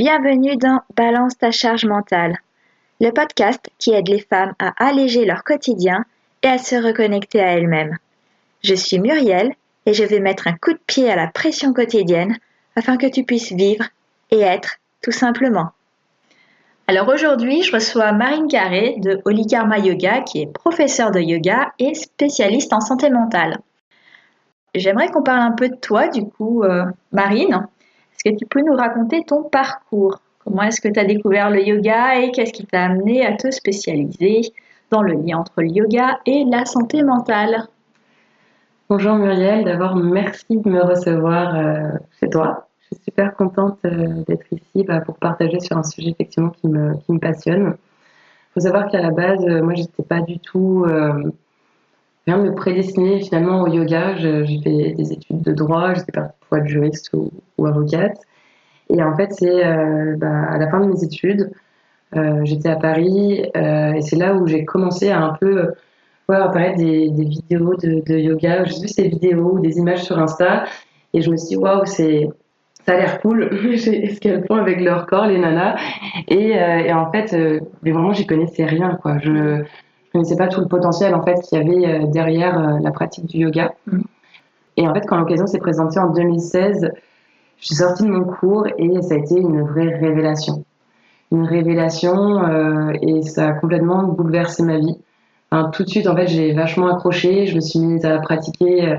Bienvenue dans Balance ta charge mentale, le podcast qui aide les femmes à alléger leur quotidien et à se reconnecter à elles-mêmes. Je suis Muriel et je vais mettre un coup de pied à la pression quotidienne afin que tu puisses vivre et être tout simplement. Alors aujourd'hui, je reçois Marine Carré de Holy Karma Yoga qui est professeure de yoga et spécialiste en santé mentale. J'aimerais qu'on parle un peu de toi du coup, Marine. Est-ce que tu peux nous raconter ton parcours? Comment est-ce que tu as découvert le yoga et qu'est-ce qui t'a amené à te spécialiser dans le lien entre le yoga et la santé mentale? Bonjour Muriel, d'abord merci de me recevoir chez toi. Je suis super contente d'être ici pour partager sur un sujet effectivement qui me passionne. Il faut savoir qu'à la base, moi j'étais pas du tout rien de me prédestiner finalement au yoga. J'ai fait des études de droit, j'étais pas pour être juriste ou avocate. Et en fait c'est à la fin de mes études, j'étais à Paris et c'est là où j'ai commencé à un peu apparaître des vidéos de yoga. J'ai vu ces vidéos ou des images sur Insta et je me suis dit, waouh, ça a l'air cool ce qu'elles font avec leur corps, les nanas. Et en fait, mais vraiment, j'y connaissais rien, quoi. Je connaissais pas tout le potentiel en fait qu'il y avait derrière la pratique du yoga. Et en fait, quand l'occasion s'est présentée en 2016, je suis sortie de mon cours et ça a été une vraie révélation. Une révélation et ça a complètement bouleversé ma vie. Enfin, tout de suite, en fait, j'ai vachement accroché. Je me suis mise à pratiquer.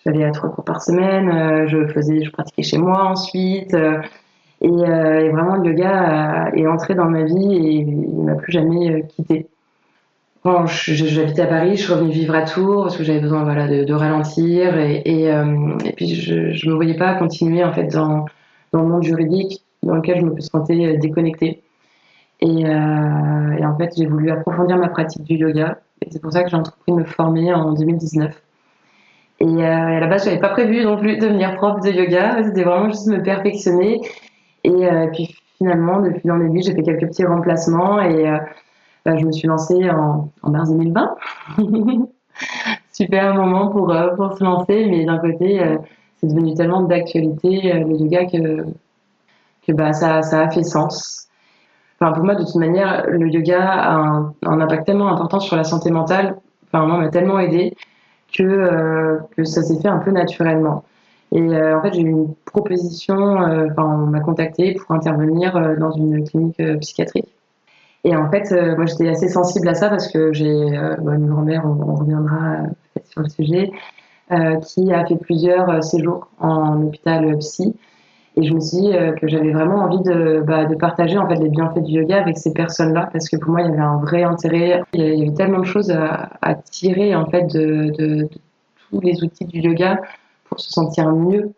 J'allais à 3 cours par semaine. Je pratiquais chez moi ensuite. Et vraiment, le yoga est entré dans ma vie et il m'a plus jamais quitté. Quand j'habitais à Paris, je suis revenue vivre à Tours parce que j'avais besoin de ralentir. Et puis, je me voyais pas continuer en fait dans le monde juridique dans lequel je me sentais déconnectée. Et en fait, j'ai voulu approfondir ma pratique du yoga. Et c'est pour ça que j'ai entrepris de me former en 2019. Et à la base, je n'avais pas prévu non plus de devenir prof de yoga. C'était vraiment juste me perfectionner. Et puis finalement, de fil en aiguille, j'ai fait quelques petits remplacements. Et je me suis lancée en mars 2020. Super moment pour se lancer. Mais d'un côté, c'est devenu tellement d'actualité, le yoga, que ça a fait sens. Enfin, pour moi, de toute manière, le yoga a un impact tellement important sur la santé mentale. Enfin, moi, m'a tellement aidée que ça s'est fait un peu naturellement. Et en fait, j'ai eu une proposition. On m'a contactée pour intervenir dans une clinique psychiatrique. Et en fait, moi, j'étais assez sensible à ça parce que j'ai une grand-mère, on reviendra peut-être sur le sujet, qui a fait plusieurs séjours en hôpital psy. Et je me suis dit que j'avais vraiment envie de partager en fait les bienfaits du yoga avec ces personnes-là parce que pour moi il y avait un vrai intérêt. Il y avait tellement de choses à tirer en fait de tous les outils du yoga pour se sentir mieux,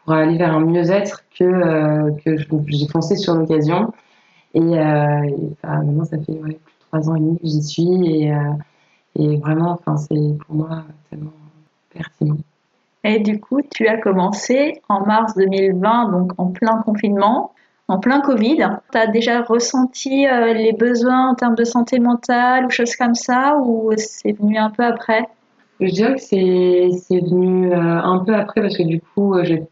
pour aller vers un mieux-être que j'ai foncé sur l'occasion. Maintenant ça fait plus de 3 ans et demi que j'y suis et vraiment c'est pour moi tellement pertinent. Et du coup, tu as commencé en mars 2020, donc en plein confinement, en plein Covid. Tu as déjà ressenti les besoins en termes de santé mentale ou choses comme ça, ou c'est venu un peu après? Je dirais que c'est venu un peu après parce que du coup, j'ai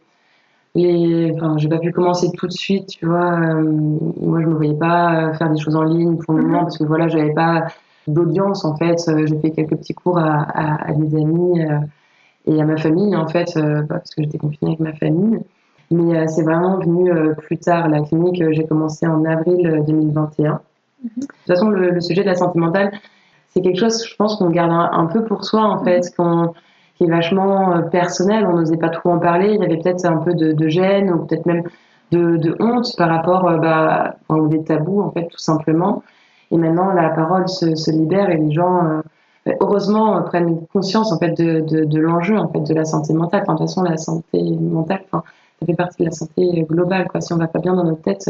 pas pu commencer tout de suite, tu vois. Moi, je me voyais pas faire des choses en ligne pour le moment parce que voilà, j'avais pas d'audience en fait. J'ai fait quelques petits cours à des amis et à ma famille en fait, parce que j'étais confinée avec ma famille. Mais c'est vraiment venu plus tard. La clinique, j'ai commencé en avril 2021. De toute façon, le sujet de la santé mentale, c'est quelque chose, je pense, qu'on garde un peu pour soi, en fait, qui est vachement personnel. On n'osait pas trop en parler. Il y avait peut-être un peu de gêne ou peut-être même de honte par rapport aux des tabous, en fait, tout simplement. Et maintenant, la parole se libère et les gens, heureusement, prennent conscience, en fait, de l'enjeu, en fait, de la santé mentale. Enfin, de toute façon, la santé mentale, ça fait partie de la santé globale, quoi. Si on va pas bien dans notre tête,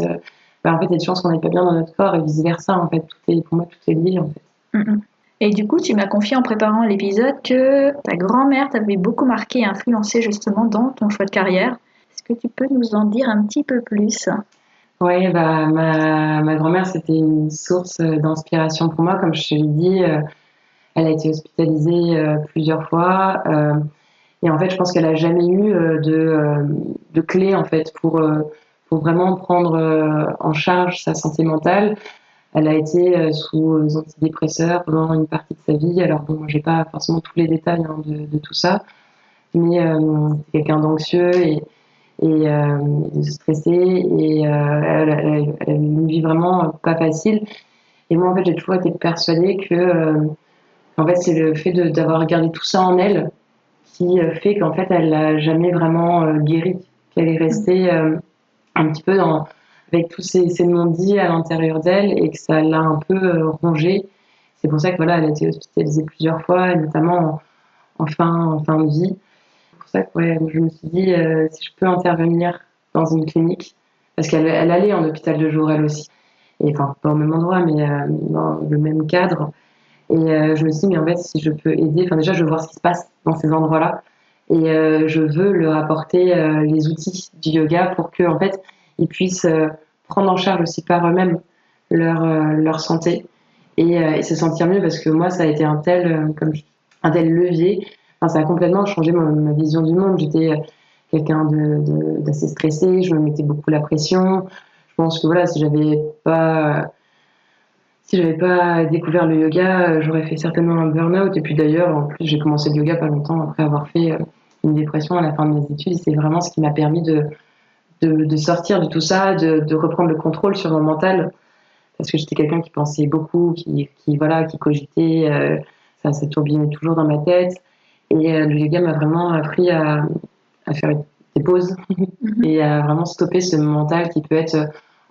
en fait, il y a des chances qu'on n'aille pas bien dans notre corps et vice-versa, en fait. Pour moi, tout est lié, en fait. Et du coup, tu m'as confié en préparant l'épisode que ta grand-mère t'avait beaucoup marqué et influencé justement dans ton choix de carrière. Est-ce que tu peux nous en dire un petit peu plus? Oui, ma grand-mère, c'était une source d'inspiration pour moi. Comme je te l'ai dit, elle a été hospitalisée plusieurs fois. Et en fait, je pense qu'elle a jamais eu de clé en fait pour vraiment prendre en charge sa santé mentale. Elle a été sous antidépresseurs pendant une partie de sa vie. Alors bon, j'ai pas forcément tous les détails de tout ça, mais c'est quelqu'un d'anxieux et stressé et elle a une vie vraiment pas facile. Et moi, en fait, j'ai toujours été persuadée que en fait, c'est le fait d'avoir gardé tout ça en elle qui fait qu'en fait, elle n'a jamais vraiment guéri, qu'elle est restée un petit peu avec tous ces non-dits à l'intérieur d'elle et que ça l'a un peu rongée. C'est pour ça que voilà, elle a été hospitalisée plusieurs fois, et notamment en fin de vie. C'est pour ça que ouais, je me suis dit, si je peux intervenir dans une clinique, parce qu'elle allait en hôpital de jour elle aussi, et enfin pas au même endroit, mais dans le même cadre. Et je me suis dit, mais en fait, si je peux aider, enfin déjà, je veux voir ce qui se passe dans ces endroits-là. Et je veux leur apporter les outils du yoga pour qu'en en fait, ils puissent prendre en charge aussi par eux-mêmes leur santé et se sentir mieux. Parce que moi, ça a été un tel levier. Enfin, ça a complètement changé ma vision du monde. J'étais quelqu'un d'assez stressé, je me mettais beaucoup la pression. Je pense que voilà, si j'avais pas découvert le yoga, j'aurais fait certainement un burn-out. Et puis d'ailleurs, en plus, j'ai commencé le yoga pas longtemps après avoir fait une dépression à la fin de mes études. C'est vraiment ce qui m'a permis de sortir de tout ça, de reprendre le contrôle sur mon mental. Parce que j'étais quelqu'un qui pensait beaucoup, qui cogitait, ça tourbillonnait toujours dans ma tête. Et le yoga m'a vraiment appris à faire des pauses et à vraiment stopper ce mental qui peut être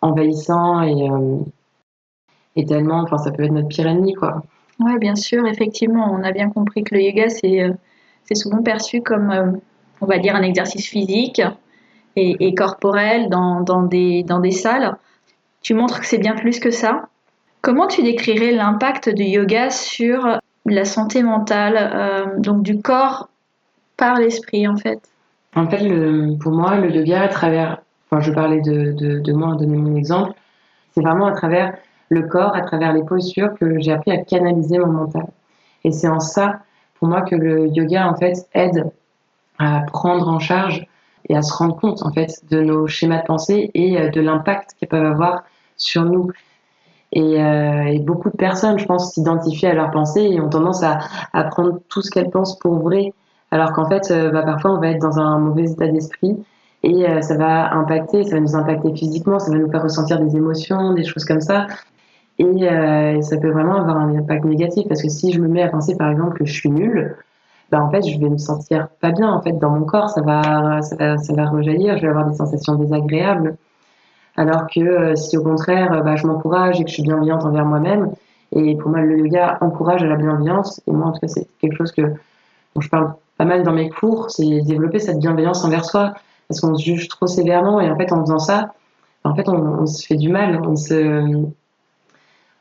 envahissant et tellement, enfin, ça peut être notre pire ennemi, quoi. Oui, bien sûr, effectivement, on a bien compris que le yoga, c'est souvent perçu comme, on va dire, un exercice physique et corporel dans des salles. Tu montres que c'est bien plus que ça. Comment tu décrirais l'impact du yoga sur la santé mentale, donc du corps par l'esprit, en fait? En fait, pour moi, le yoga, à travers, enfin, je parlais de moi, donner mon exemple, c'est vraiment à travers le corps, à travers les postures que j'ai appris à canaliser mon mental. Et c'est en ça, pour moi, que le yoga, en fait, aide à prendre en charge et à se rendre compte, en fait, de nos schémas de pensée et de l'impact qu'ils peuvent avoir sur nous. Et beaucoup de personnes, je pense, s'identifient à leurs pensées et ont tendance à prendre tout ce qu'elles pensent pour vrai. Alors qu'en fait, parfois, on va être dans un mauvais état d'esprit et ça va nous impacter physiquement, ça va nous faire ressentir des émotions, des choses comme ça. Et ça peut vraiment avoir un impact négatif parce que si je me mets à penser, par exemple, que je suis nulle, bah, en fait, je vais me sentir pas bien en fait dans mon corps, ça va rejaillir, je vais avoir des sensations désagréables. Alors que si au contraire, je m'encourage et que je suis bienveillante envers moi-même, et pour moi le yoga encourage à la bienveillance, et moi en tout cas c'est quelque chose dont je parle pas mal dans mes cours, c'est développer cette bienveillance envers soi, parce qu'on se juge trop sévèrement, et en fait en faisant ça, en fait on se fait du mal,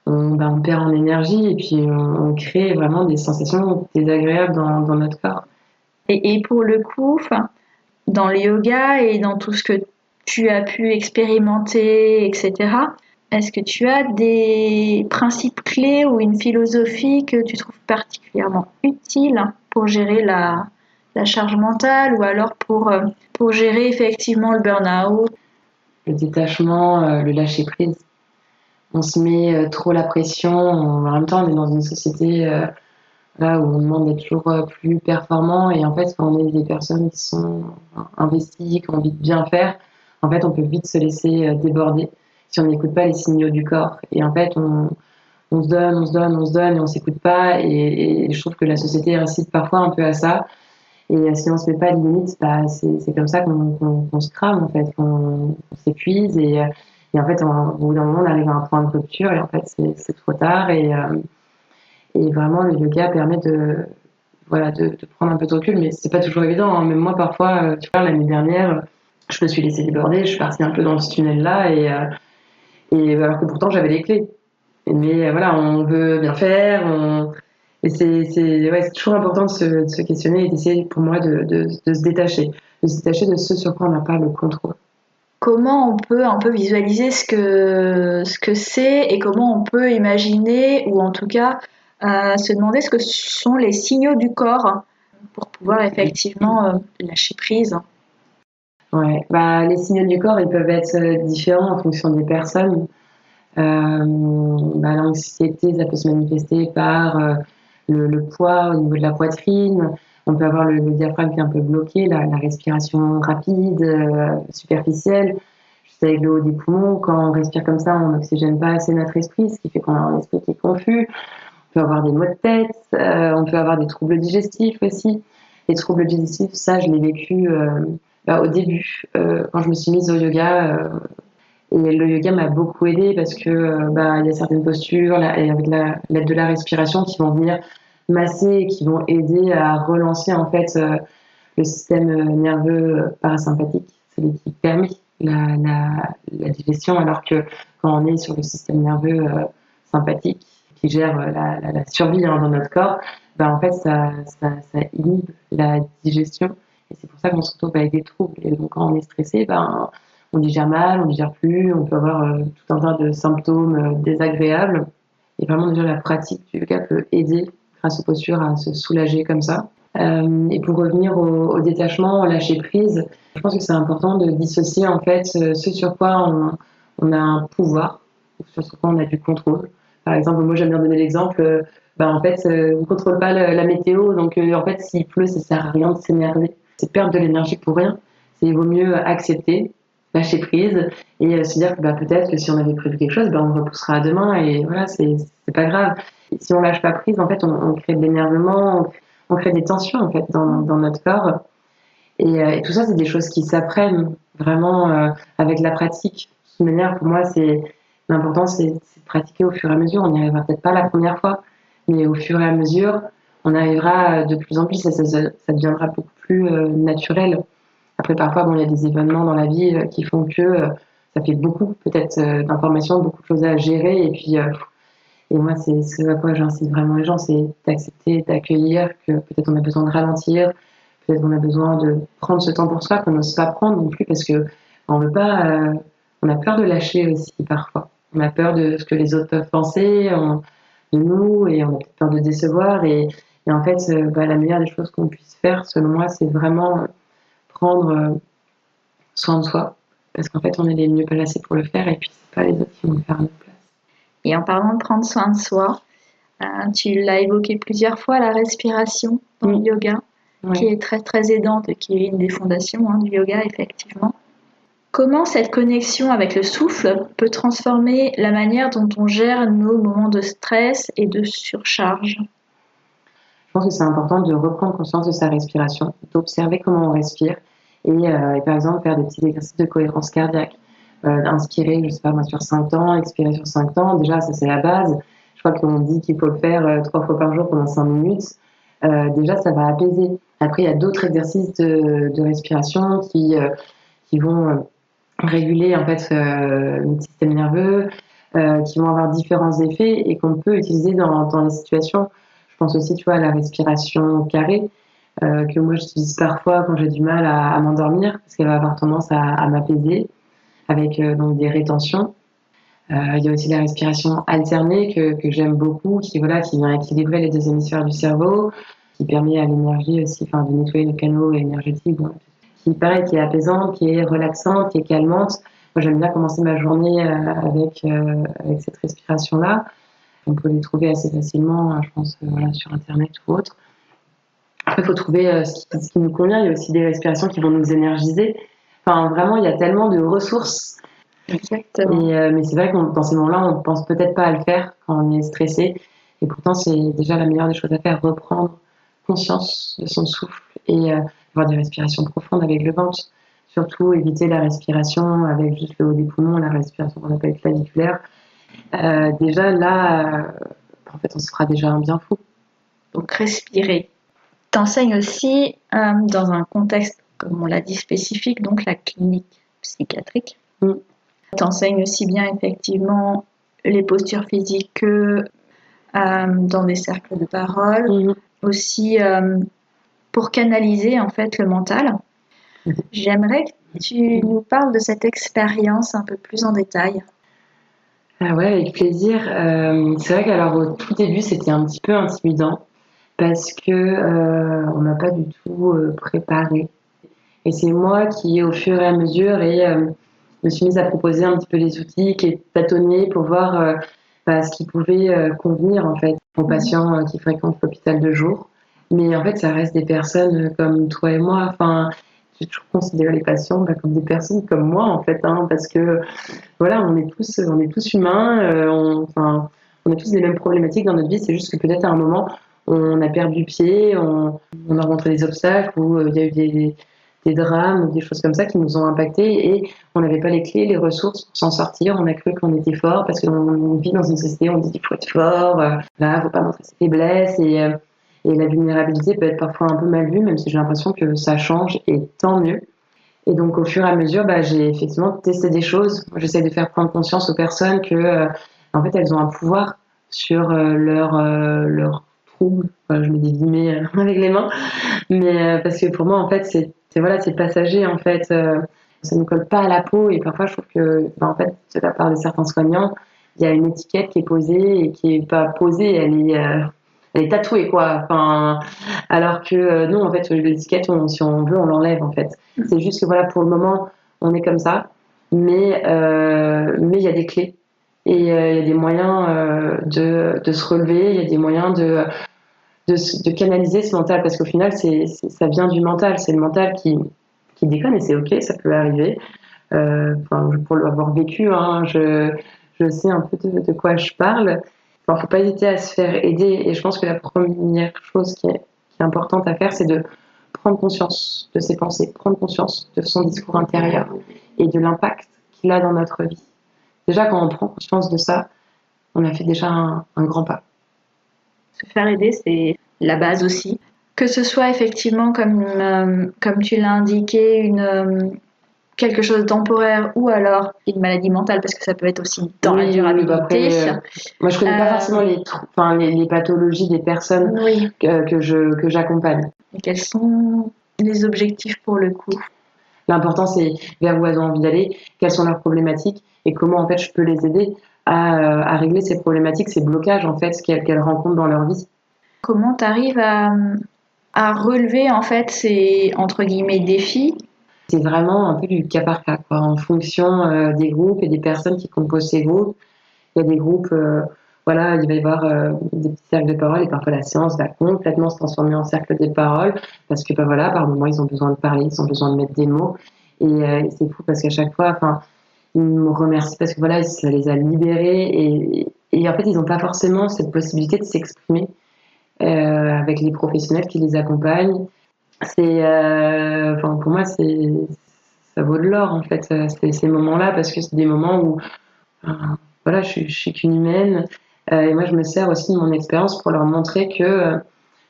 on perd en énergie, et puis on crée vraiment des sensations désagréables dans notre corps. Et pour le coup, dans le yoga et dans tout ce que tu as pu expérimenter, etc., est-ce que tu as des principes clés ou une philosophie que tu trouves particulièrement utile pour gérer la charge mentale ou alors pour gérer effectivement le burn-out? Le détachement, le lâcher prise. On se met trop la pression, en même temps on est dans une société là où on demande d'être toujours plus performant et en fait quand on est des personnes qui sont investies, qui ont envie de bien faire, en fait on peut vite se laisser déborder si on n'écoute pas les signaux du corps et en fait on se donne, on se donne, on se donne et on s'écoute pas et je trouve que la société incite parfois un peu à ça et si on se met pas de limites, c'est comme ça qu'on se crame en fait, qu'on s'épuise et en fait au bout d'un moment on arrive à un point de rupture et en fait c'est trop tard et vraiment, le yoga permet de prendre un peu de recul, mais c'est pas toujours évident, hein. Même moi, parfois, tu vois, l'année dernière, je me suis laissée déborder, je suis partie un peu dans ce tunnel-là, et alors que pourtant, j'avais les clés. Mais voilà, on veut bien faire, et ouais, c'est toujours important de se questionner et d'essayer, pour moi, de se détacher de ce sur quoi on n'a pas le contrôle. Comment on peut un peu visualiser ce que c'est et comment on peut imaginer ou en tout cas se demander ce que sont les signaux du corps pour pouvoir effectivement lâcher prise. Ouais. Bah, les signaux du corps, ils peuvent être différents en fonction des personnes. L'anxiété, ça peut se manifester par le poids au niveau de la poitrine. On peut avoir le diaphragme qui est un peu bloqué, la respiration rapide, superficielle, juste avec le haut des poumons. Quand on respire comme ça, on n'oxygène pas assez notre esprit, ce qui fait qu'on a un esprit qui est confus. On peut avoir des maux de tête, on peut avoir des troubles digestifs aussi. Les troubles digestifs, ça, je l'ai vécu au début, quand je me suis mise au yoga. Et le yoga m'a beaucoup aidée parce que il y a certaines postures et avec l'aide de la respiration qui vont venir masser et qui vont aider à relancer en fait le système nerveux parasympathique, celui qui permet la digestion, alors que quand on est sur le système nerveux sympathique qui gère la survie dans notre corps, en fait ça inhibe la digestion et c'est pour ça qu'on se retrouve avec des troubles. Et donc quand on est stressé, on digère mal, on digère plus, on peut avoir tout un tas de symptômes désagréables. Et vraiment déjà la pratique du yoga peut aider grâce aux postures à se soulager comme ça. Et pour revenir au détachement, au lâcher prise, je pense que c'est important de dissocier en fait ce sur quoi on a un pouvoir, sur quoi on a du contrôle. Par exemple, moi j'aime bien donner l'exemple, en fait on ne contrôle pas la météo, donc en fait s'il pleut, ça sert à rien de s'énerver. C'est perdre de l'énergie pour rien. Il vaut mieux accepter, lâcher prise et se dire que peut-être que si on avait prévu quelque chose, on repoussera à demain et voilà, c'est pas grave. Et si on lâche pas prise, en fait, on crée de l'énervement, on crée des tensions en fait dans notre corps. Et tout ça, c'est des choses qui s'apprennent vraiment avec la pratique. De toute manière, pour moi, l'important, c'est de pratiquer au fur et à mesure. On n'y arrivera peut-être pas la première fois, mais au fur et à mesure, on arrivera de plus en plus, ça deviendra beaucoup plus naturel. Après, parfois, il y a des événements dans la vie qui font que ça fait beaucoup, peut-être, d'informations, beaucoup de choses à gérer. Et moi, c'est ce à quoi j'incite vraiment les gens, c'est d'accepter, d'accueillir que peut-être on a besoin de ralentir, peut-être qu'on a besoin de prendre ce temps pour soi qu'on n'ose pas prendre non plus parce que on veut pas, on a peur de lâcher aussi parfois. On a peur de ce que les autres peuvent penser de nous et on a peur de décevoir. Et en fait, la meilleure des choses qu'on puisse faire, selon moi, c'est vraiment prendre soin de soi, parce qu'en fait, on est les mieux placés pour le faire, et puis c'est pas les autres qui vont le faire à notre place. Et en parlant de prendre soin de soi, tu l'as évoqué plusieurs fois, la respiration dans le yoga, qui est très très aidante, qui est une des fondations du yoga, effectivement. Comment cette connexion avec le souffle peut transformer la manière dont on gère nos moments de stress et de surcharge? Je pense que c'est important de reprendre conscience de sa respiration, d'observer comment on respire et par exemple faire des petits exercices de cohérence cardiaque. Inspirer, je sais pas moi, sur 5 temps, expirer sur 5 temps. Déjà, ça c'est la base. Je crois qu'on dit qu'il faut le faire 3 fois par jour pendant 5 minutes. Déjà, ça va apaiser. Après, il y a d'autres exercices de respiration qui vont réguler en fait le système nerveux, qui vont avoir différents effets et qu'on peut utiliser dans les situations. Je pense aussi, tu vois, à la respiration carrée, que moi j'utilise parfois quand j'ai du mal à m'endormir, parce qu'elle va avoir tendance à m'apaiser avec donc des rétentions. Il y a aussi la respiration alternée que j'aime beaucoup, qui vient équilibrer les deux hémisphères du cerveau, qui permet à l'énergie aussi, de nettoyer le canal énergétique, qui est apaisante, qui est relaxante, qui est calmante. Moi, j'aime bien commencer ma journée avec cette respiration-là. On peut les trouver assez facilement, je pense, sur Internet ou autre. Après, il faut trouver ce qui nous convient. Il y a aussi des respirations qui vont nous énergiser. Vraiment, il y a tellement de ressources. Exactement. Mais c'est vrai que dans ces moments-là, on ne pense peut-être pas à le faire quand on est stressé. Et pourtant, c'est déjà la meilleure des choses à faire, reprendre conscience de son souffle et avoir des respirations profondes avec le ventre. Surtout, éviter la respiration avec juste le haut des poumons, la respiration qu'on appelle claviculaire. Déjà, là, en fait, on se fera déjà un bien fou. Donc, respirer. T'enseignes aussi dans un contexte, comme on l'a dit, spécifique, donc la clinique psychiatrique. T'enseignes aussi bien effectivement les postures physiques que dans des cercles de parole, aussi pour canaliser en fait le mental. J'aimerais que tu nous parles de cette expérience un peu plus en détail. Ah ouais, avec plaisir. C'est vrai qu'alors au tout début, c'était un petit peu intimidant parce que on m'a pas du tout préparé. Et c'est moi qui, au fur et à mesure, me suis mise à proposer un petit peu les outils, qui tâtonner pour voir ce qui pouvait convenir en fait aux patients qui fréquentent l'hôpital de jour. Mais en fait, ça reste des personnes comme toi et moi. Enfin, j'ai toujours considéré les patients comme des personnes comme moi en fait, hein, parce que voilà, on est tous humains, on a tous les mêmes problématiques dans notre vie. C'est juste que peut-être à un moment, on a perdu pied, on a rencontré des obstacles ou il y a eu des drames ou des choses comme ça qui nous ont impactés et on n'avait pas les clés, les ressources pour s'en sortir. On a cru qu'on était fort parce qu'on vit dans une société où on dit qu'il faut être fort, là, faut pas montrer ses faiblesses et la vulnérabilité peut être parfois un peu mal vue, même si j'ai l'impression que ça change et tant mieux. Et donc, au fur et à mesure, j'ai effectivement testé des choses. J'essaie de faire prendre conscience aux personnes que, en fait, elles ont un pouvoir sur leur trouble. Enfin, je mets des guillemets avec les mains, mais parce que pour moi, en fait, c'est passager. En fait, ça ne colle pas à la peau. Et parfois, je trouve que, en fait, de la part de certains soignants, il y a une étiquette qui est posée et qui est pas posée. Elle est tatouée, quoi. Enfin, alors que nous, en fait, l'étiquette, si on veut, on l'enlève, en fait. C'est juste que, voilà, pour le moment, on est comme ça, mais il y a des clés. Et il y a des moyens de se relever, il y a des moyens de canaliser ce mental, parce qu'au final, ça vient du mental. C'est le mental qui déconne, et c'est OK, ça peut arriver. Pour l'avoir vécu, hein, je sais un peu de quoi je parle. Il faut pas hésiter à se faire aider. Et je pense que la première chose qui est importante à faire, c'est de prendre conscience de ses pensées, prendre conscience de son discours intérieur et de l'impact qu'il a dans notre vie. Déjà, quand on prend conscience de ça, on a fait déjà un grand pas. Se faire aider, c'est la base aussi. Que ce soit effectivement, comme tu l'as indiqué, quelque chose de temporaire ou alors une maladie mentale, parce que ça peut être aussi dans la durabilité. Après, moi, je connais pas forcément les pathologies des personnes que j'accompagne. Et quels sont les objectifs pour le coup? L'important, c'est vers où elles ont envie d'aller, quelles sont leurs problématiques et comment en fait je peux les aider à régler ces problématiques, ces blocages en fait qu'elles rencontrent dans leur vie. Comment tu arrives à relever en fait ces entre guillemets défis? C'est vraiment un peu du cas par cas, quoi, en fonction des groupes et des personnes qui composent ces groupes. Il y a des groupes, voilà, il va y avoir des petits cercles de parole et parfois la séance va complètement se transformer en cercle de parole parce que, voilà, par moments, ils ont besoin de parler, ils ont besoin de mettre des mots. Et c'est fou parce qu'à chaque fois, ils me remercient parce que, voilà, ça les a libérés et en fait, ils n'ont pas forcément cette possibilité de s'exprimer avec les professionnels qui les accompagnent. Pour moi, ça vaut de l'or, en fait, ces moments-là parce que c'est des moments où voilà, je suis qu'une humaine. Et moi, je me sers aussi de mon expérience pour leur montrer que,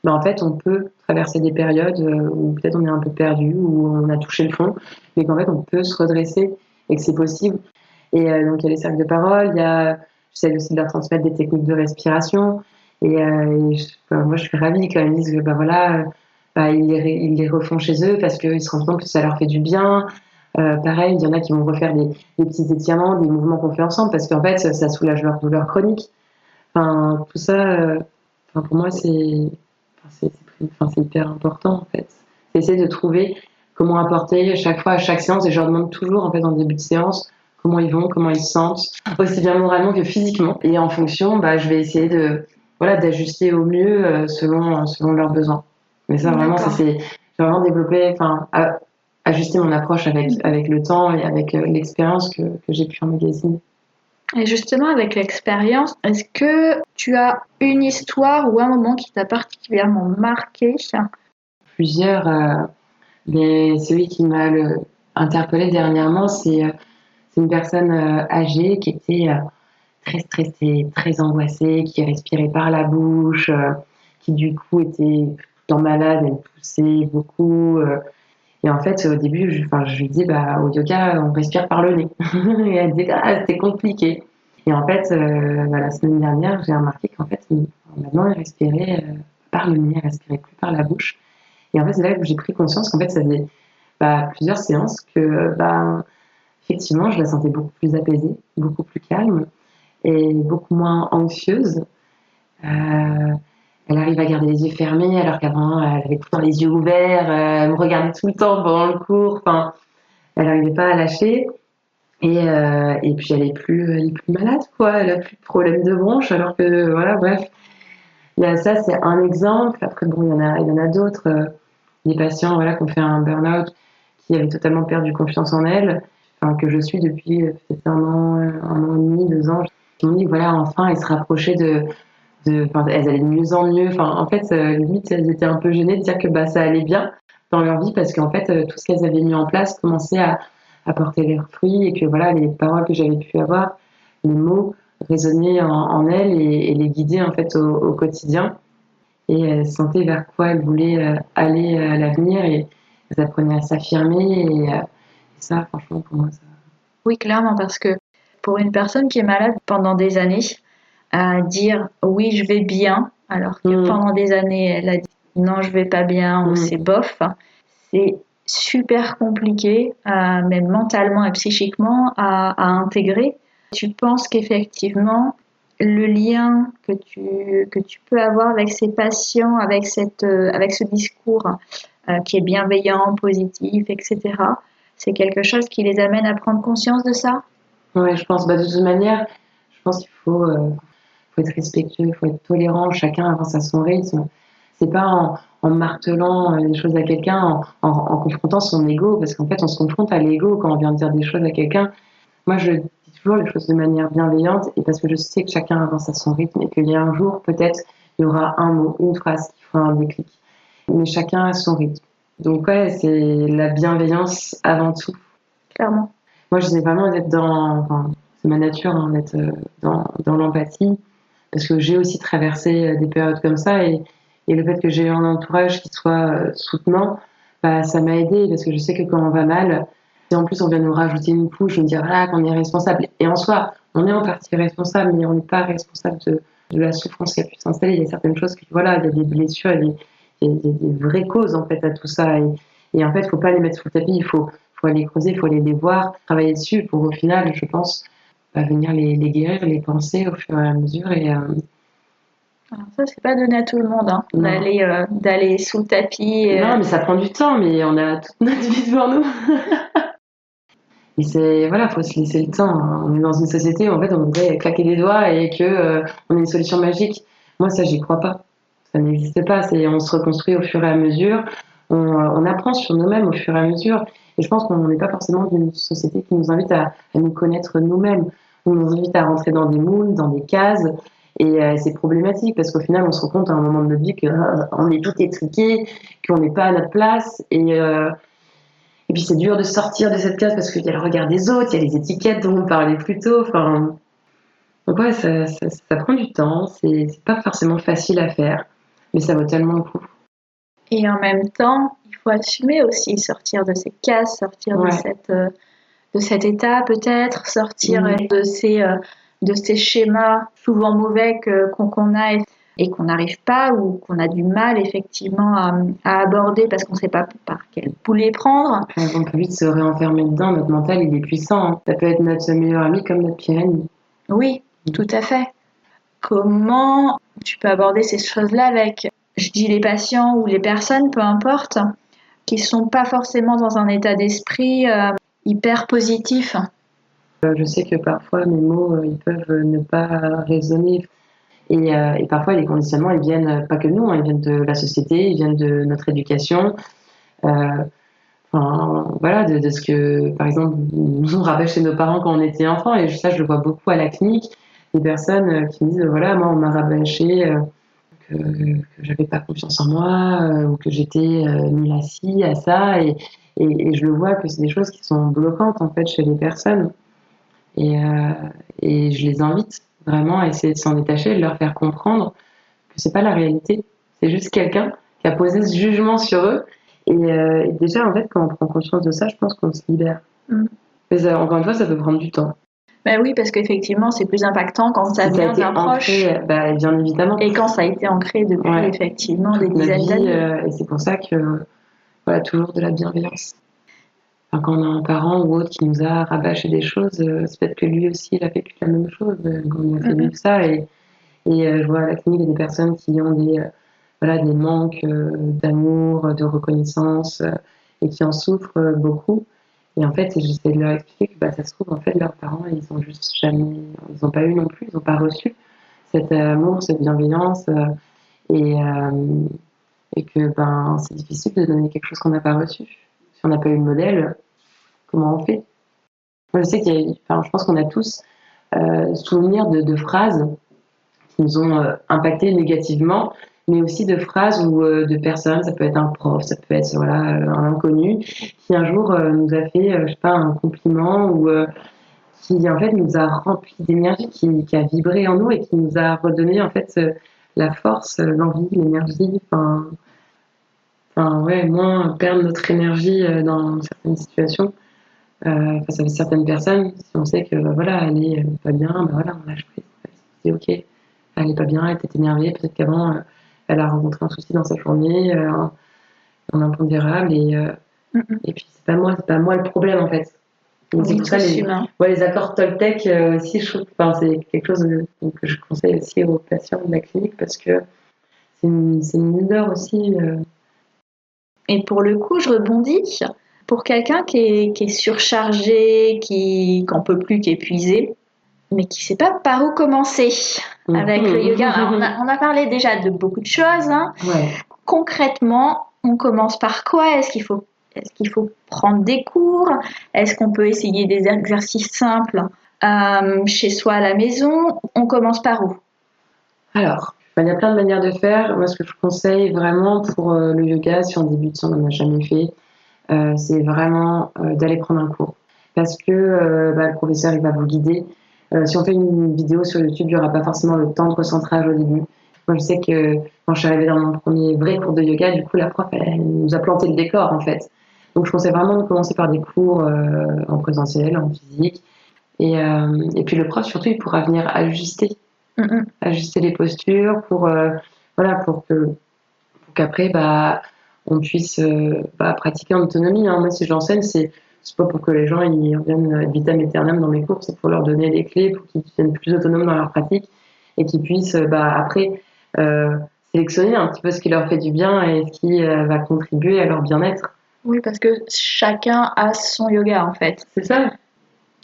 en fait, on peut traverser des périodes où peut-être on est un peu perdu, où on a touché le fond, mais qu'en fait, on peut se redresser et que c'est possible. Et donc, il y a les cercles de parole, j'essaie aussi de leur transmettre des techniques de respiration. Moi, je suis ravie quand ils me disent que, voilà, ils les refont chez eux parce qu'ils se rendent compte que ça leur fait du bien. Pareil, il y en a qui vont refaire des petits étirements, des mouvements qu'on fait ensemble parce qu'en fait, ça soulage leur douleur chronique. Tout ça, pour moi, c'est hyper important en fait. C'est essayer de trouver comment apporter chaque fois à chaque séance et je leur demande toujours en fait en début de séance comment ils vont, comment ils se sentent, aussi bien moralement que physiquement. Et en fonction, je vais essayer d'ajuster au mieux selon leurs besoins. Mais ça vraiment, j'ai vraiment développé, ajuster mon approche avec le temps et avec l'expérience que j'ai pu emmagasiner. Et justement, avec l'expérience, est-ce que tu as une histoire ou un moment qui t'a particulièrement marqué? Plusieurs, mais celui qui m'a interpellée dernièrement, c'est une personne âgée qui était très stressée, très angoissée, qui respirait par la bouche, qui du coup était tout malade, elle toussait beaucoup. Et en fait, au début, je lui disais, au yoga, on respire par le nez. Et elle disait, c'était compliqué. Et en fait, la semaine dernière, j'ai remarqué qu'en fait, maintenant, il respirait par le nez, il respirait plus par la bouche. Et en fait, c'est là que j'ai pris conscience qu'en fait, ça faisait plusieurs séances que, effectivement, je la sentais beaucoup plus apaisée, beaucoup plus calme et beaucoup moins anxieuse. Elle arrive à garder les yeux fermés alors qu'avant, elle avait tout le temps les yeux ouverts, elle me regardait tout le temps pendant le cours. Enfin, elle n'arrivait pas à lâcher. Et puis elle est plus malade, quoi. Elle a plus de problème de bronche, alors que voilà, bref. Il y a ça, c'est un exemple. Après, bon, il y en a d'autres. Des patients, voilà, qui ont fait un burn-out, qui avaient totalement perdu confiance en elles, enfin, que je suis depuis peut-être un an et demi, 2 ans. Qui m'ont dit, voilà, enfin, elles se rapprochaient enfin, elles allaient de mieux en mieux. Enfin, en fait, limite, elles étaient un peu gênées de dire que bah, ça allait bien dans leur vie parce qu'en fait, tout ce qu'elles avaient mis en place commençait à porter leurs fruits et que voilà, les paroles que j'avais pu avoir, les mots résonnaient en elles et les guidaient en fait au quotidien. Et elles sentaient vers quoi elles voulaient aller à l'avenir et elles apprenaient à s'affirmer et ça, franchement, pour moi, ça. Oui, clairement, parce que pour une personne qui est malade pendant des années, à dire oui, je vais bien, alors que pendant des années, elle a dit non, je vais pas bien ou c'est bof, c'est super compliqué, même mentalement et psychiquement, à intégrer. Tu penses qu'effectivement, le lien que tu peux avoir avec ces patients, avec avec ce discours qui est bienveillant, positif, etc., c'est quelque chose qui les amène à prendre conscience de ça? Ouais, je pense, bah, de toute manière, je pense qu'il faut être respectueux, il faut être tolérant, chacun avance à son rythme. C'est pas en martelant les choses à quelqu'un, en confrontant son ego, parce qu'en fait, on se confronte à l'ego quand on vient de dire des choses à quelqu'un. Moi, je dis toujours les choses de manière bienveillante et parce que je sais que chacun avance à son rythme et qu'il y a un jour, peut-être, il y aura un mot, une phrase qui fera un déclic. Mais chacun a son rythme. Donc, ouais, c'est la bienveillance avant tout. Clairement. Moi, j'essaie vraiment d'être enfin, c'est ma nature, hein, d'être dans l'empathie parce que j'ai aussi traversé des périodes comme ça et le fait que j'ai un entourage qui soit soutenant, bah, ça m'a aidé parce que je sais que quand on va mal, et en plus on vient nous rajouter une couche, nous dire voilà, qu'on est responsable. Et en soi, on est en partie responsable, mais on n'est pas responsable de la souffrance qui a pu s'installer. Il y a certaines choses voilà, il y a des blessures, il y a des vraies causes en fait à tout ça. Et en fait, il ne faut pas les mettre sous le tapis, faut aller creuser, il faut aller les voir, travailler dessus pour au final, je pense, venir les guérir, les penser au fur et à mesure. Alors ça, c'est pas donné à tout le monde, hein, d'aller sous le tapis. Non, mais ça prend du temps, mais on a toute notre vie devant nous. Et c'est, voilà, faut se laisser le temps, hein. On est dans une société où, en fait, on voudrait claquer des doigts et que, on a une solution magique. Moi, ça, j'y crois pas. Ça n'existe pas. On se reconstruit au fur et à mesure. On apprend sur nous-mêmes au fur et à mesure. Et je pense qu'on n'est pas forcément dans une société qui nous invite à nous connaître nous-mêmes. On nous invite à rentrer dans des moules, dans des cases. Et c'est problématique parce qu'au final, on se rend compte à un moment de notre vie qu'on est tout étriqué, qu'on n'est pas à notre place. Et puis c'est dur de sortir de cette case parce qu'il y a le regard des autres, il y a les étiquettes dont on parlait plus tôt. Enfin, donc ouais, ça prend du temps, c'est pas forcément facile à faire, mais ça vaut tellement le coup. Et en même temps, il faut assumer aussi, sortir de ces cases, sortir Ouais. de cet état peut-être, sortir de ces schémas souvent mauvais qu'on a et qu'on n'arrive pas ou qu'on a du mal effectivement à aborder parce qu'on ne sait pas par quel boulet prendre. Ouais, on peut vite se réenfermer dedans, notre mental il est puissant, hein. Ça peut être notre meilleur ami comme notre pire ennemi. Oui, tout à fait. Comment tu peux aborder ces choses-là avec, je dis les patients ou les personnes, peu importe, qui sont pas forcément dans un état d'esprit hyper positif. Je sais que parfois mes mots ils peuvent ne pas résonner et parfois les conditionnements ils viennent pas que de nous, hein, ils viennent de la société, ils viennent de notre éducation. Enfin, voilà, de ce que, par exemple, nous on rappelle chez nos parents quand on était enfant, et ça, je le vois beaucoup à la clinique, des personnes qui me disent, voilà, moi, on m'a rabâché que j'avais pas confiance en moi, ou que j'étais nulle à ci, à ça, et je le vois que c'est des choses qui sont bloquantes, en fait, chez les personnes. Et, euh, et je les invite vraiment à essayer de s'en détacher, de leur faire comprendre que c'est pas la réalité, c'est juste quelqu'un qui a posé ce jugement sur eux. Et déjà, en fait, quand on prend conscience de ça, je pense qu'on se libère. Mais ça, encore une fois, ça peut prendre du temps. Ben oui, parce qu'effectivement, c'est plus impactant quand ça Si ça a vient été d'un proche ancré, bah, bien évidemment, et quand ça a été ancré depuis ouais, effectivement des toute notre dizaines vie, d'années. et c'est pour ça que, voilà, toujours de la bienveillance. Enfin, quand on a un parent ou autre qui nous a rabâché des choses, c'est peut-être que lui aussi, il a vécu la même chose, qu'on lui a fait vivre ça, et Et je vois à la clinique, il y a des personnes qui ont des manques d'amour, de reconnaissance, et qui en souffrent beaucoup. Et en fait, j'essaie de leur expliquer que ça se trouve, en fait, leurs parents, ils ont juste jamais, ils n'ont pas eu non plus, ils n'ont pas reçu cet amour, cette bienveillance, et, euh, et que c'est difficile de donner quelque chose qu'on n'a pas reçu. Si on n'a pas eu de modèle, comment on fait? Moi, je sais je pense qu'on a tous souvenir de phrases qui nous ont impacté négativement, mais aussi de phrases ou de personnes, ça peut être un prof, ça peut être un inconnu, qui un jour nous a fait, je sais pas, un compliment ou qui en fait nous a rempli d'énergie, qui a vibré en nous et qui nous a redonné en fait la force, l'envie, l'énergie, ouais, moins perdre notre énergie dans certaines situations face à certaines personnes. Si on sait que elle est pas bien, on lâche prise. C'est ok, elle est pas bien, elle était énervée, peut-être qu'avant elle a rencontré un souci dans sa journée, un impondérable et puis c'est pas moi le problème en fait. Donc, c'est Oui, pour ça tous humains. les accords Toltec aussi, je trouve c'est quelque chose que je conseille aussi aux patients de la clinique parce que c'est une mine d'or aussi. Et pour le coup, je rebondis. Pour quelqu'un qui est surchargé, qui n'en peut plus, qui est épuisé, mais qui ne sait pas par où commencer avec le yoga. Alors, on a parlé déjà de beaucoup de choses, hein. Ouais. Concrètement, on commence par quoi? Est-ce qu'il faut prendre des cours? Est-ce qu'on peut essayer des exercices simples chez soi à la maison? On commence par où? Alors, il y a plein de manières de faire. Moi, ce que je conseille vraiment pour le yoga, si on débute, si on n'en a jamais fait, c'est vraiment d'aller prendre un cours. Parce que le professeur, il va vous guider. Si on fait une vidéo sur YouTube, il n'y aura pas forcément le temps de recentrage au début. Moi, je sais que quand je suis arrivée dans mon premier vrai cours de yoga, du coup, la prof, elle nous a planté le décor, en fait. Donc, je conseille vraiment de commencer par des cours en présentiel, en physique. Et puis, le prof, surtout, il pourra venir ajuster les postures pour qu'après, on puisse pratiquer en autonomie. Hein. Moi, si je l'enseigne, c'est pas pour que les gens ils reviennent ad vitam aeternam dans mes cours, c'est pour leur donner les clés pour qu'ils deviennent plus autonomes dans leur pratique et qu'ils puissent après sélectionner un petit peu ce qui leur fait du bien et ce qui va contribuer à leur bien-être. Oui, parce que chacun a son yoga en fait. C'est ça.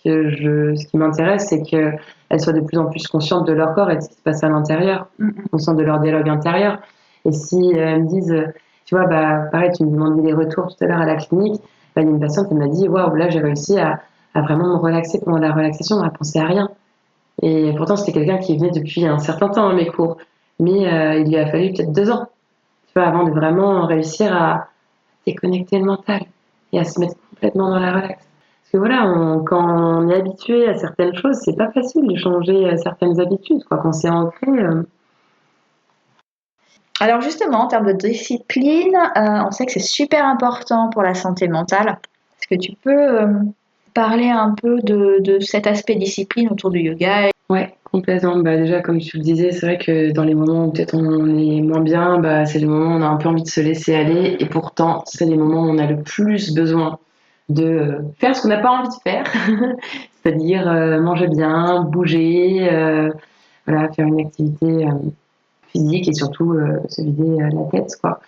Ce qui m'intéresse, c'est qu'elles soient de plus en plus conscientes de leur corps et de ce qui se passe à l'intérieur, conscientes de leur dialogue intérieur. Et si elles me disent, tu vois, pareil, tu me demandais des retours tout à l'heure à la clinique, il y a une patiente qui m'a dit, waouh, là j'ai réussi à vraiment me relaxer pendant la relaxation, à penser à rien. Et pourtant, c'était quelqu'un qui venait depuis un certain temps à mes cours, mais il lui a fallu peut-être 2 ans, tu vois, avant de vraiment réussir à déconnecter le mental et à se mettre complètement dans la relax. Parce que quand on est habitué à certaines choses, c'est pas facile de changer certaines habitudes, quoi. Quand c'est ancré. Alors justement, en termes de discipline, on sait que c'est super important pour la santé mentale. Est-ce que tu peux parler un peu de cet aspect discipline autour du yoga? Ouais, complètement. Déjà, comme tu le disais, c'est vrai que dans les moments où peut-être on est moins bien, c'est les moments où on a un peu envie de se laisser aller. Et pourtant, c'est les moments où on a le plus besoin de faire ce qu'on n'a pas envie de faire. C'est-à-dire manger bien, bouger, faire une activité physique et surtout se vider la tête, quoi.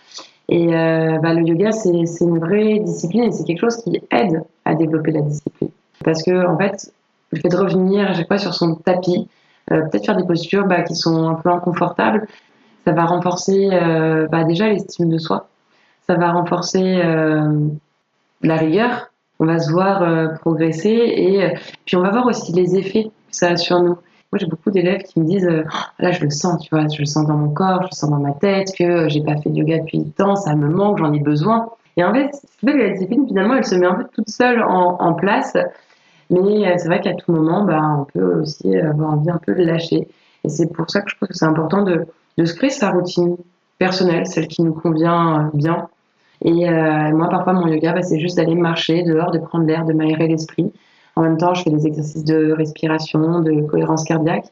Et le yoga, c'est une vraie discipline et c'est quelque chose qui aide à développer la discipline. Parce que, en fait, le fait de revenir à chaque fois sur son tapis, peut-être faire des postures qui sont un peu inconfortables, ça va renforcer déjà l'estime de soi, ça va renforcer la rigueur, on va se voir progresser et puis on va voir aussi les effets que ça a sur nous. Moi, j'ai beaucoup d'élèves qui me disent là, je le sens, tu vois, je le sens dans mon corps, je le sens dans ma tête, que j'ai pas fait de yoga depuis longtemps, ça me manque, j'en ai besoin. Et en fait, la discipline, finalement, elle se met un peu toute seule en place, mais c'est vrai qu'à tout moment, on peut aussi avoir envie un peu de lâcher. Et c'est pour ça que je trouve que c'est important de se créer sa routine personnelle, celle qui nous convient bien. Et moi, parfois, mon yoga, c'est juste d'aller marcher dehors, de prendre l'air, de m'aérer l'esprit. En même temps, je fais des exercices de respiration, de cohérence cardiaque,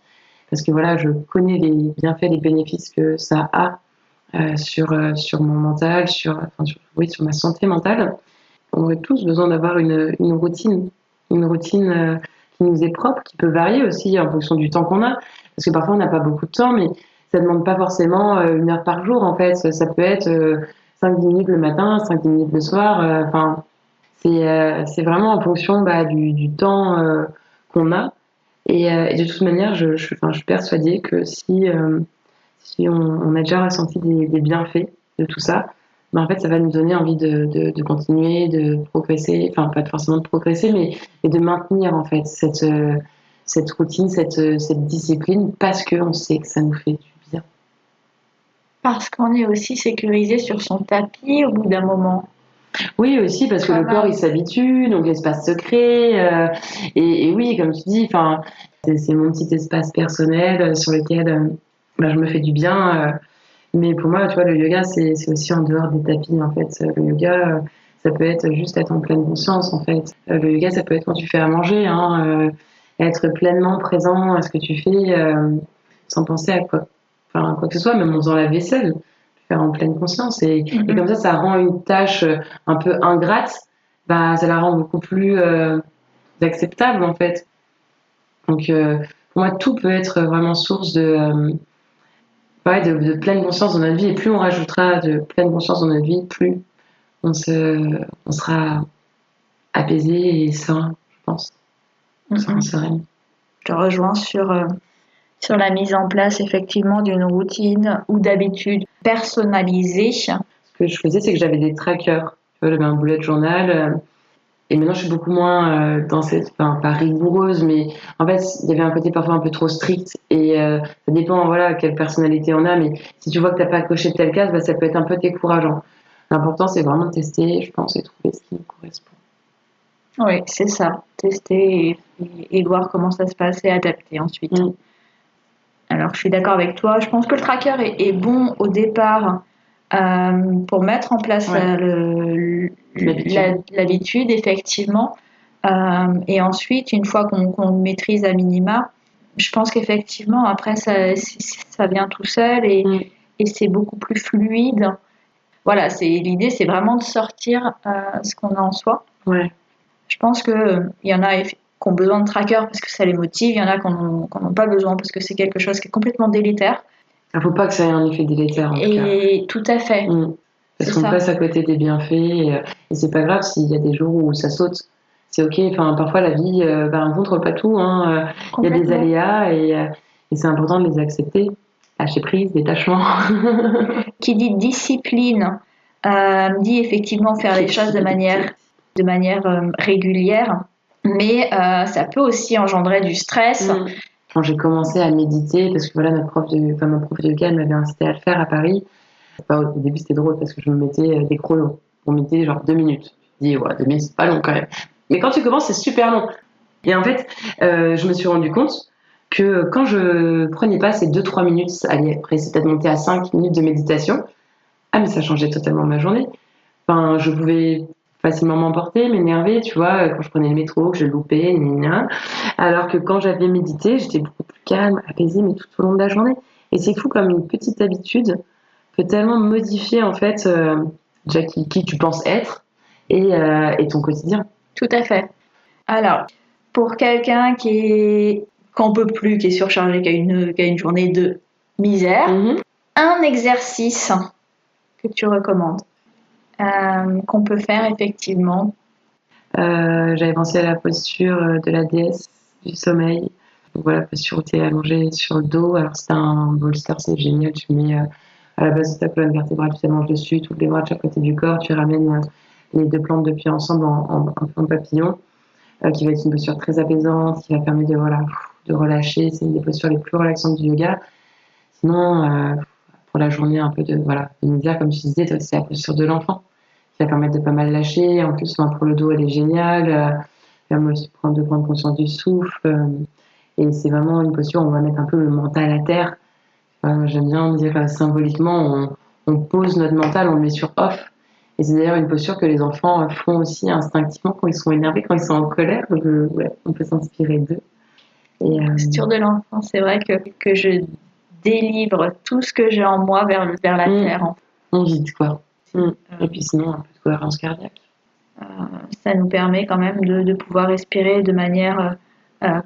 parce que je connais les bienfaits, les bénéfices que ça a sur mon mental, sur ma santé mentale. On aurait tous besoin d'avoir une routine qui qui nous est propre, qui peut varier aussi en fonction du temps qu'on a. Parce que parfois, on n'a pas beaucoup de temps, mais ça ne demande pas forcément 1 heure par jour, en fait. Ça peut être 5-10 minutes le matin, 5-10 minutes le soir. Enfin, c'est vraiment en fonction du temps qu'on a. Et de toute manière, je suis persuadée que si on a déjà ressenti des bienfaits de tout ça, en fait, ça va nous donner envie de continuer, de progresser, enfin, pas forcément de progresser, mais de maintenir, en fait, cette routine, cette discipline, parce qu'on sait que ça nous fait du bien. Parce qu'on est aussi sécurisé sur son tapis au bout d'un moment. Oui, aussi, parce que le corps, il s'habitue, donc l'espace se crée. Et oui, comme tu dis, c'est mon petit espace personnel sur lequel je me fais du bien. Mais pour moi, tu vois, le yoga, c'est aussi en dehors des tapis, en fait. Le yoga, ça peut être juste être en pleine conscience, en fait. Le yoga, ça peut être quand tu fais à manger, hein, être pleinement présent à ce que tu fais, sans penser à quoi que ce soit, même en faisant la vaisselle, faire en pleine conscience. Et comme ça rend une tâche un peu ingrate, ça la rend beaucoup plus acceptable, en fait. Donc, pour moi, tout peut être vraiment source de pleine conscience dans notre vie. Et plus on rajoutera de pleine conscience dans notre vie, plus on sera apaisé et serein, je pense. Sereine. Je te rejoins sur la mise en place effectivement d'une routine ou d'habitudes personnalisées. Ce que je faisais, c'est que j'avais des trackers. J'avais un bullet journal. Et maintenant, je suis beaucoup moins pas rigoureuse, mais en fait, il y avait un côté parfois un peu trop strict. Et ça dépend, voilà, quelle personnalité on a. Mais si tu vois que tu n'as pas coché telle case, ça peut être un peu décourageant. L'important, c'est vraiment de tester, je pense, et trouver ce qui nous correspond. Oui, c'est ça. Tester et voir comment ça se passe et adapter ensuite. Alors, je suis d'accord avec toi. Je pense que le tracker est bon au départ pour mettre en place l'habitude, effectivement. Et ensuite, une fois qu'on le maîtrise à minima, je pense qu'effectivement, après, ça vient tout seul et c'est beaucoup plus fluide. Voilà, l'idée, c'est vraiment de sortir ce qu'on a en soi. Ouais. Je pense qu'il y en a qui ont besoin de tracker parce que ça les motive, il y en a qui n'en ont pas besoin parce que c'est quelque chose qui est complètement délétère. Il ne faut pas que ça ait un effet délétère, en tout cas. Et tout à fait. Parce qu'on passe à côté des bienfaits et c'est pas grave s'il y a des jours où ça saute. C'est ok, parfois la vie, on ne contrôle pas tout, hein. Il y a des aléas et c'est important de les accepter. Lâcher prise, détachement. Qui dit discipline, dit effectivement faire les choses de manière régulière, mais ça peut aussi engendrer du stress. Quand j'ai commencé à méditer, parce que voilà, mon prof de yoga m'avait incité à le faire à Paris. Au début, c'était drôle parce que je me mettais des chronos pour méditer genre 2 minutes. Je dis, ouais, 2 minutes, c'est pas long quand même. Mais quand tu commences, c'est super long. Et en fait, je me suis rendu compte que quand je prenais pas ces 2-3 minutes, allez, après, c'est peut-être monté à 5 minutes de méditation, mais ça changeait totalement ma journée. Je pouvais facilement m'emporter, m'énerver, tu vois, quand je prenais le métro, que je loupais, alors que quand j'avais médité, j'étais beaucoup plus calme, apaisée, mais tout au long de la journée. Et c'est fou comme une petite habitude peut tellement modifier en fait déjà qui tu penses être et ton quotidien. Tout à fait. Alors, pour quelqu'un qu'on peut plus, qui est surchargé, qui a une journée de misère, un exercice que tu recommandes, qu'on peut faire effectivement. J'avais pensé à la posture de la déesse du sommeil. Donc voilà, posture où tu es allongé sur le dos. Alors c'est un bolster, c'est génial. Tu mets à la base de ta colonne vertébrale, tu t'allonges dessus, toutes les bras de chaque côté du corps. Tu ramènes les 2 plantes de pied ensemble en papillon, qui va être une posture très apaisante, qui va permettre de relâcher. C'est une des postures les plus relaxantes du yoga. Sinon, pour la journée un peu de misère, comme tu disais, c'est la posture de l'enfant qui va permettre de pas mal lâcher. En plus, pour le dos, elle est géniale. Moi aussi de prendre conscience du souffle. Et c'est vraiment une posture où on va mettre un peu le mental à terre. J'aime bien dire symboliquement, on pose notre mental, on le met sur off. Et c'est d'ailleurs une posture que les enfants font aussi instinctivement quand ils sont énervés, quand ils sont en colère. Donc, on peut s'inspirer d'eux. La posture de l'enfant, c'est vrai que je délivre tout ce que j'ai en moi vers la terre. On vide, quoi. Et puis sinon, un peu de cohérence cardiaque. Ça nous permet quand même de pouvoir respirer de manière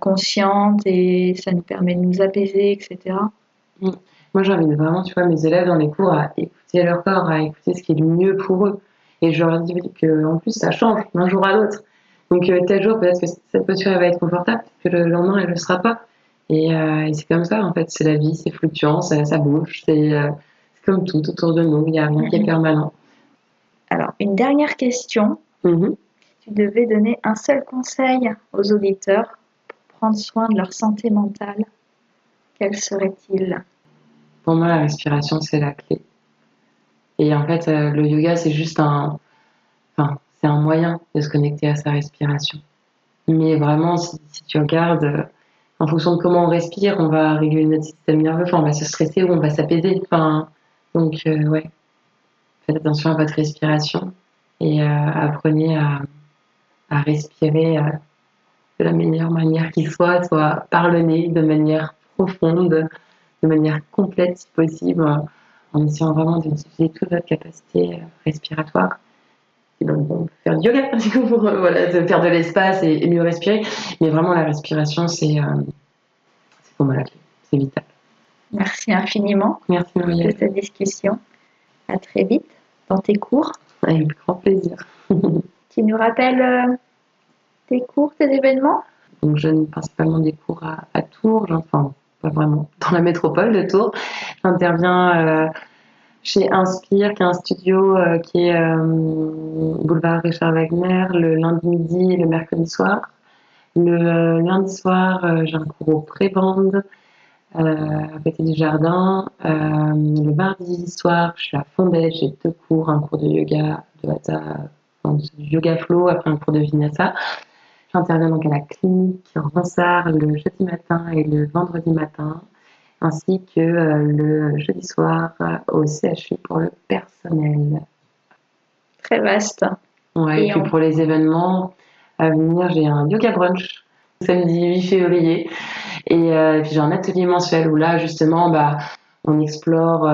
consciente et ça nous permet de nous apaiser, etc. Moi, j'invite vraiment, tu vois, mes élèves dans les cours à écouter leur corps, à écouter ce qui est le mieux pour eux. Et je leur dis qu'en plus, ça change d'un jour à l'autre. Donc, tel jour, peut-être que cette posture elle va être confortable, peut-être que le lendemain, elle ne le sera pas. Et c'est comme ça, en fait, c'est la vie, c'est fluctuant, ça bouge, c'est comme tout autour de nous, il n'y a rien qui est permanent. Alors, une dernière question. Mm-hmm. Si tu devais donner un seul conseil aux auditeurs pour prendre soin de leur santé mentale, quel serait-il? Pour moi, la respiration, c'est la clé. Et en fait, le yoga, c'est juste c'est un moyen de se connecter à sa respiration. Mais vraiment, si tu regardes, en fonction de comment on respire, on va réguler notre système nerveux, on va se stresser ou on va s'apaiser. Donc, ouais, faites attention à votre respiration et apprenez à respirer de la meilleure manière qui soit par le nez, de manière profonde, de manière complète si possible, en essayant vraiment d'utiliser toute votre capacité respiratoire. Et donc, on peut faire du yoga pour faire de l'espace et mieux respirer. Mais vraiment, la respiration, c'est pour moi la clé. C'est vital. Merci infiniment de cette discussion. À très vite dans tes cours. Avec grand plaisir. Tu nous rappelles tes cours, tes événements? Donc, je donne principalement des cours à Tours, enfin, pas vraiment, dans la métropole de Tours. J'interviens chez Inspire, qui est un studio qui est boulevard Richard Wagner, le lundi midi et le mercredi soir. Le lundi soir, j'ai un cours au pré-bande à côté du jardin. Le mardi soir, je suis à Fondaise, j'ai 2 cours, un cours de yoga, de hatha, du yoga flow, après un cours de vinyasa. J'interviens donc à la clinique Ronsard le jeudi matin et le vendredi matin, ainsi que le jeudi soir au CHU pour le personnel. Très vaste. Ouais, et puis pour les événements à venir, j'ai un yoga brunch samedi 8 février et puis j'ai un atelier mensuel où là justement on explore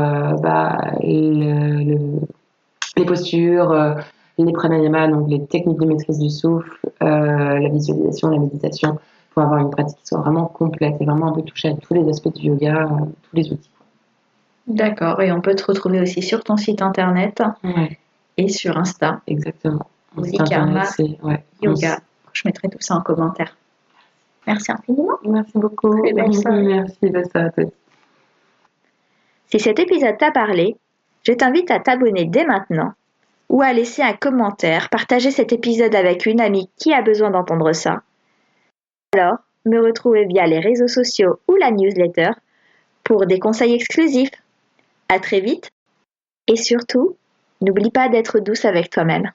les postures, les pranayama, donc les techniques de maîtrise du souffle, la visualisation, la méditation, pour avoir une pratique qui soit vraiment complète et vraiment un peu toucher à tous les aspects du yoga, tous les outils. D'accord, et on peut te retrouver aussi sur ton site internet et sur Insta. Exactement. Zikarma Yoga. Je mettrai tout ça en commentaire. Merci infiniment. Merci beaucoup. Merci, bonne soirée à tous. Si cet épisode t'a parlé, je t'invite à t'abonner dès maintenant ou à laisser un commentaire, partager cet épisode avec une amie qui a besoin d'entendre ça. Alors, me retrouver via les réseaux sociaux ou la newsletter pour des conseils exclusifs. À très vite et surtout, n'oublie pas d'être douce avec toi-même.